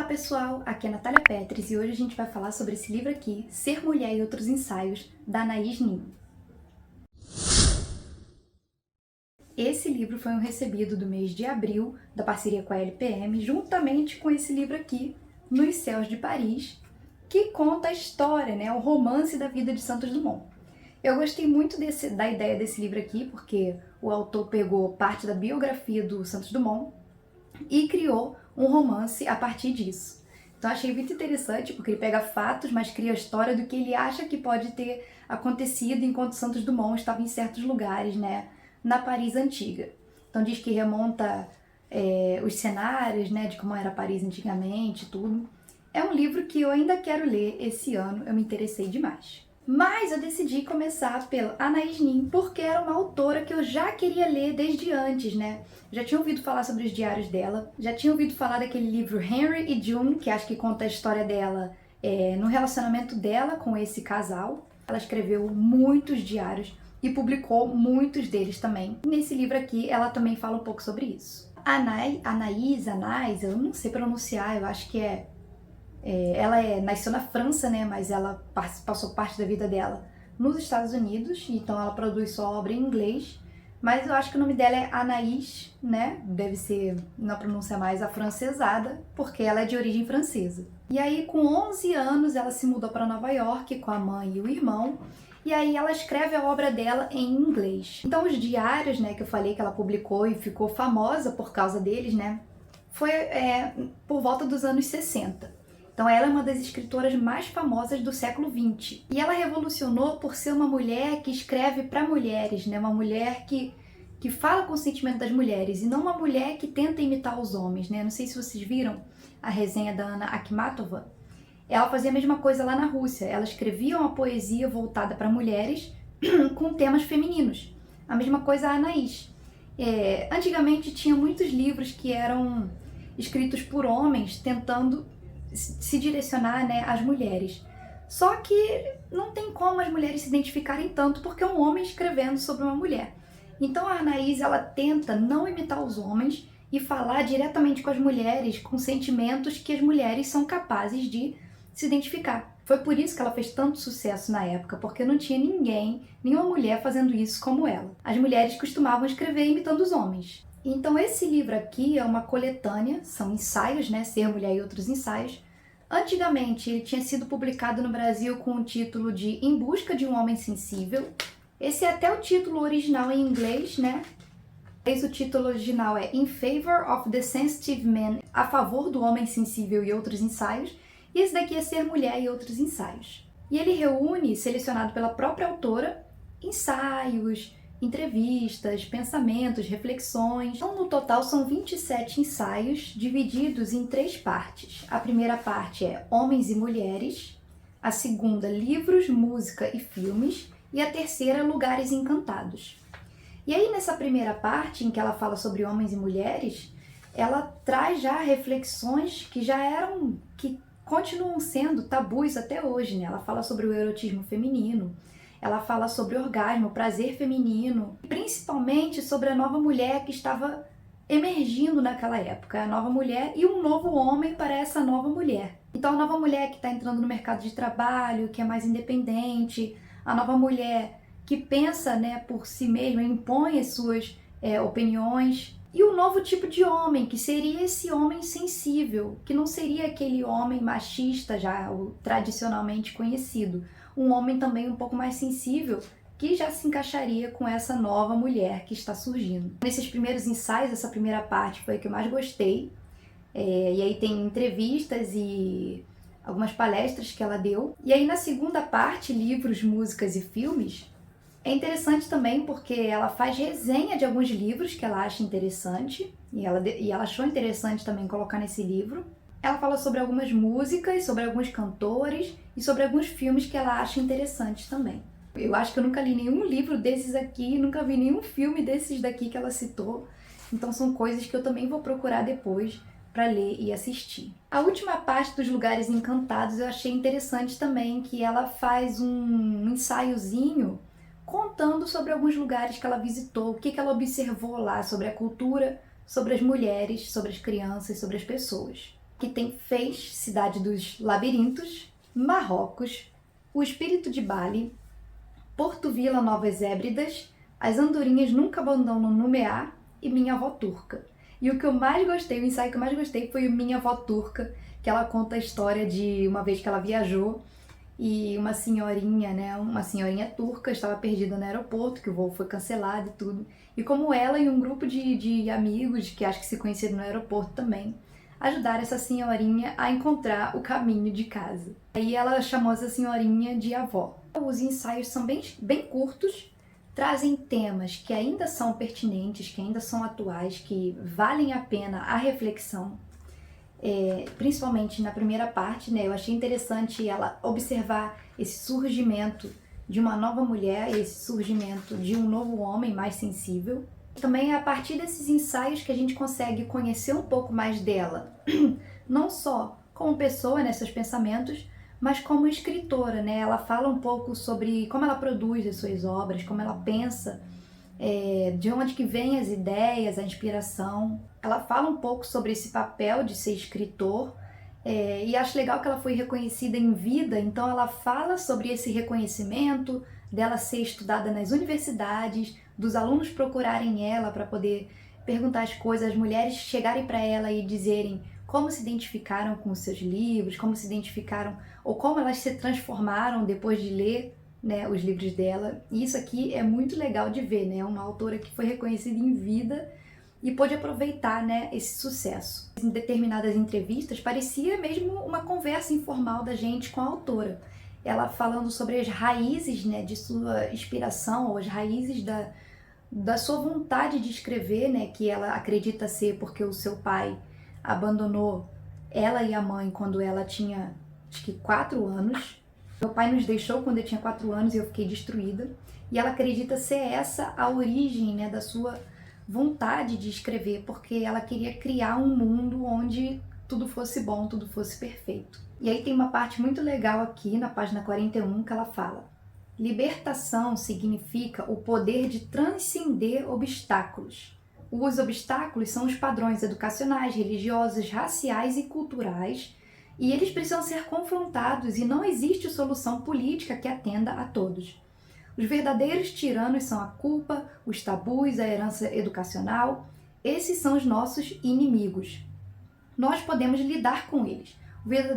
pessoal, aqui é a Natália Petris e hoje a gente vai falar sobre esse livro aqui, Ser Mulher e Outros Ensaios, da Anaís Nin. Esse livro foi um recebido do mês de abril, da parceria com a LPM, juntamente com esse livro aqui, Nos Céus de Paris, que conta a história, o romance da vida de Santos Dumont. Eu gostei muito da ideia desse livro aqui, porque o autor pegou parte da biografia do Santos Dumont e criou um romance a partir disso. Então achei muito interessante, porque ele pega fatos, mas cria a história do que ele acha que pode ter acontecido enquanto Santos Dumont estava em certos lugares, na Paris antiga. Então diz que remonta os cenários, de como era Paris antigamente, tudo. É um livro que eu ainda quero ler esse ano, eu me interessei demais. Mas eu decidi começar pela Anaís Nin, porque era uma autora que eu já queria ler desde antes, Já tinha ouvido falar sobre os diários dela, já tinha ouvido falar daquele livro Henry e June, que acho que conta a história dela no relacionamento dela com esse casal. Ela escreveu muitos diários e publicou muitos deles também. Nesse livro aqui, ela também fala um pouco sobre isso. Anaís, eu não sei pronunciar, eu acho que ela nasceu na França, mas ela passou parte da vida dela nos Estados Unidos, então ela produz sua obra em inglês, mas eu acho que o nome dela é Anaís, Deve ser, na pronúncia mais afrancesada, porque ela é de origem francesa. E aí, com 11 anos, ela se mudou para Nova York com a mãe e o irmão, e aí ela escreve a obra dela em inglês. Então os diários, que eu falei que ela publicou e ficou famosa por causa deles, foi por volta dos anos 60. Então ela é uma das escritoras mais famosas do século XX. E ela revolucionou por ser uma mulher que escreve para mulheres, uma mulher que fala com o sentimento das mulheres, e não uma mulher que tenta imitar os homens, Não sei se vocês viram a resenha da Anna Akhmatova. Ela fazia a mesma coisa lá na Rússia. Ela escrevia uma poesia voltada para mulheres com temas femininos. A mesma coisa a Anaís. Antigamente tinha muitos livros que eram escritos por homens tentando se direcionar às mulheres. Só que não tem como as mulheres se identificarem tanto, porque é um homem escrevendo sobre uma mulher. Então a Anaís, ela tenta não imitar os homens e falar diretamente com as mulheres, com sentimentos que as mulheres são capazes de se identificar. Foi por isso que ela fez tanto sucesso na época, porque não tinha nenhuma mulher fazendo isso como ela. As mulheres costumavam escrever imitando os homens. Então esse livro aqui é uma coletânea, são ensaios, Ser Mulher e Outros Ensaios. Antigamente ele tinha sido publicado no Brasil com o título de Em Busca de um Homem Sensível. Esse é até o título original em inglês, O título original é In Favor of the Sensitive Man, A Favor do Homem Sensível e Outros Ensaios. E esse daqui é Ser Mulher e Outros Ensaios. E ele reúne, selecionado pela própria autora, ensaios, entrevistas, pensamentos, reflexões. Então, no total, são 27 ensaios, divididos em 3 partes. A primeira parte é Homens e Mulheres, a segunda, Livros, Música e Filmes, e a terceira, Lugares Encantados. E aí, nessa primeira parte, em que ela fala sobre homens e mulheres, ela traz já reflexões que continuam sendo tabus até hoje, Ela fala sobre o erotismo feminino, ela fala sobre orgasmo, prazer feminino, principalmente sobre a nova mulher que estava emergindo naquela época, a nova mulher e um novo homem para essa nova mulher. Então a nova mulher que está entrando no mercado de trabalho, que é mais independente, a nova mulher que pensa por si mesma, impõe as suas opiniões, e um novo tipo de homem, que seria esse homem sensível, que não seria aquele homem machista já tradicionalmente conhecido. Um homem também um pouco mais sensível, que já se encaixaria com essa nova mulher que está surgindo. Nesses primeiros ensaios, essa primeira parte foi a que eu mais gostei. E aí tem entrevistas e algumas palestras que ela deu. E aí na segunda parte, livros, músicas e filmes, é interessante também porque ela faz resenha de alguns livros que ela acha interessante, e ela achou interessante também colocar nesse livro. Ela fala sobre algumas músicas, sobre alguns cantores e sobre alguns filmes que ela acha interessantes também. Eu acho que eu nunca li nenhum livro desses aqui, nunca vi nenhum filme desses daqui que ela citou, então são coisas que eu também vou procurar depois para ler e assistir. A última parte dos Lugares Encantados eu achei interessante também, que ela faz um ensaiozinho contando sobre alguns lugares que ela visitou, o que ela observou lá sobre a cultura, sobre as mulheres, sobre as crianças, sobre as pessoas. que tem Fez, Cidade dos Labirintos, Marrocos, O Espírito de Bali, Porto Vila, Novas Hébridas, As Andorinhas Nunca Abandonam Numear e Minha Avó Turca. E o que eu mais gostei, o ensaio que eu mais gostei foi o Minha Avó Turca, que ela conta a história de uma vez que ela viajou e uma senhorinha, né, uma senhorinha turca estava perdida no aeroporto, que o voo foi cancelado e tudo. E como ela e um grupo de amigos, que acho que se conheceram no aeroporto também, ajudaram essa senhorinha a encontrar o caminho de casa. Aí ela chamou essa senhorinha de avó. Os ensaios são bem curtos, trazem temas que ainda são pertinentes, que ainda são atuais, que valem a pena a reflexão. Principalmente na primeira parte, né, eu achei interessante ela observar esse surgimento de uma nova mulher, esse surgimento de um novo homem mais sensível. Também é a partir desses ensaios que a gente consegue conhecer um pouco mais dela, não só como pessoa, né, seus pensamentos, mas como escritora, né? Ela fala um pouco sobre como ela produz as suas obras, como ela pensa, de onde que vem as ideias, a inspiração. Ela fala um pouco sobre esse papel de ser escritor, e acho legal que ela foi reconhecida em vida, então ela fala sobre esse reconhecimento, dela ser estudada nas universidades, dos alunos procurarem ela para poder perguntar as coisas, as mulheres chegarem para ela e dizerem como se identificaram com os seus livros, como se identificaram ou como elas se transformaram depois de ler, né, os livros dela. E isso aqui é muito legal de ver, né? Uma autora que foi reconhecida em vida e pôde aproveitar, né, esse sucesso. Em determinadas entrevistas parecia mesmo uma conversa informal da gente com a autora. Ela falando sobre as raízes, né, de sua inspiração, ou as raízes da sua vontade de escrever, né, que ela acredita ser porque o seu pai abandonou ela e a mãe quando ela tinha, acho que 4 anos. Meu pai nos deixou quando eu tinha 4 anos e eu fiquei destruída. E ela acredita ser essa a origem, né, da sua vontade de escrever, porque ela queria criar um mundo onde tudo fosse bom, tudo fosse perfeito. E aí tem uma parte muito legal aqui na página 41 que ela fala: libertação significa o poder de transcender obstáculos. Os obstáculos são os padrões educacionais, religiosos, raciais e culturais, e eles precisam ser confrontados e não existe solução política que atenda a todos. Os verdadeiros tiranos são a culpa, os tabus, a herança educacional. Esses são os nossos inimigos. Nós podemos lidar com eles.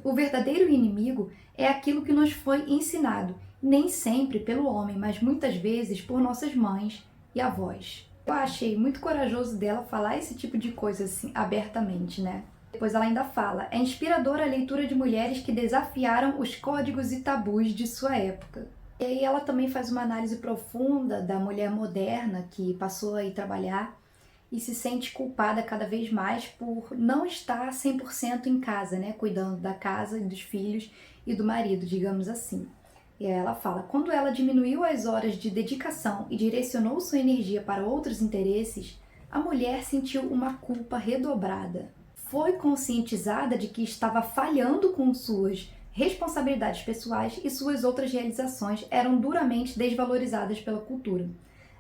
O verdadeiro inimigo é aquilo que nos foi ensinado, nem sempre pelo homem, mas muitas vezes por nossas mães e avós. Eu achei muito corajoso dela falar esse tipo de coisa assim, abertamente, né? Depois ela ainda fala: é inspiradora a leitura de mulheres que desafiaram os códigos e tabus de sua época. E aí ela também faz uma análise profunda da mulher moderna que passou a ir trabalhar e se sente culpada cada vez mais por não estar 100% em casa, né? Cuidando da casa, dos filhos e do marido, digamos assim. E aí ela fala: quando ela diminuiu as horas de dedicação e direcionou sua energia para outros interesses, a mulher sentiu uma culpa redobrada. Foi conscientizada de que estava falhando com suas responsabilidades pessoais e suas outras realizações eram duramente desvalorizadas pela cultura.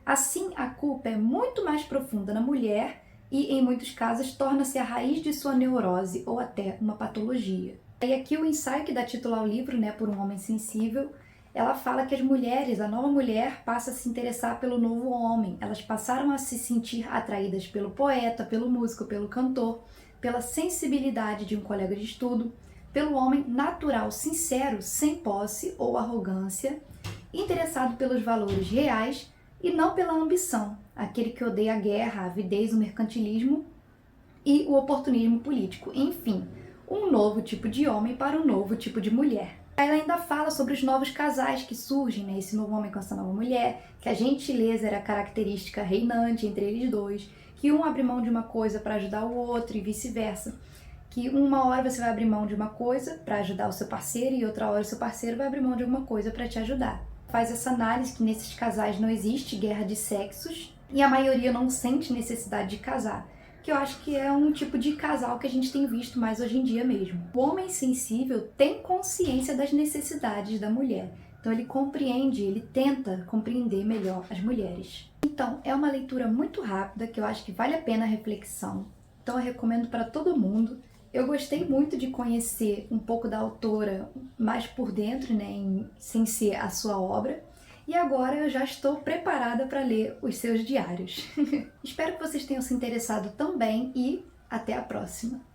Assim, a culpa é muito mais profunda na mulher e, em muitos casos, torna-se a raiz de sua neurose ou até uma patologia. E aqui o ensaio que dá título ao livro, né, Por um Homem Sensível, ela fala que as mulheres, a nova mulher, passa a se interessar pelo novo homem. Elas passaram a se sentir atraídas pelo poeta, pelo músico, pelo cantor, pela sensibilidade de um colega de estudo, pelo homem natural, sincero, sem posse ou arrogância, interessado pelos valores reais e não pela ambição, aquele que odeia a guerra, a avidez, o mercantilismo e o oportunismo político. Enfim, um novo tipo de homem para um novo tipo de mulher. Ela ainda fala sobre os novos casais que surgem, né? Esse novo homem com essa nova mulher, que a gentileza era a característica reinante entre eles dois, que um abre mão de uma coisa para ajudar o outro e vice-versa. Que uma hora você vai abrir mão de uma coisa para ajudar o seu parceiro e outra hora o seu parceiro vai abrir mão de alguma coisa para te ajudar. Faz essa análise que nesses casais não existe guerra de sexos e a maioria não sente necessidade de casar, que eu acho que é um tipo de casal que a gente tem visto mais hoje em dia mesmo. O homem sensível tem consciência das necessidades da mulher, então ele compreende, ele tenta compreender melhor as mulheres. Então, é uma leitura muito rápida que eu acho que vale a pena a reflexão, então eu recomendo para todo mundo. Eu gostei muito de conhecer um pouco da autora mais por dentro, né, sem ser a sua obra. E agora eu já estou preparada para ler os seus diários. Espero que vocês tenham se interessado também e até a próxima!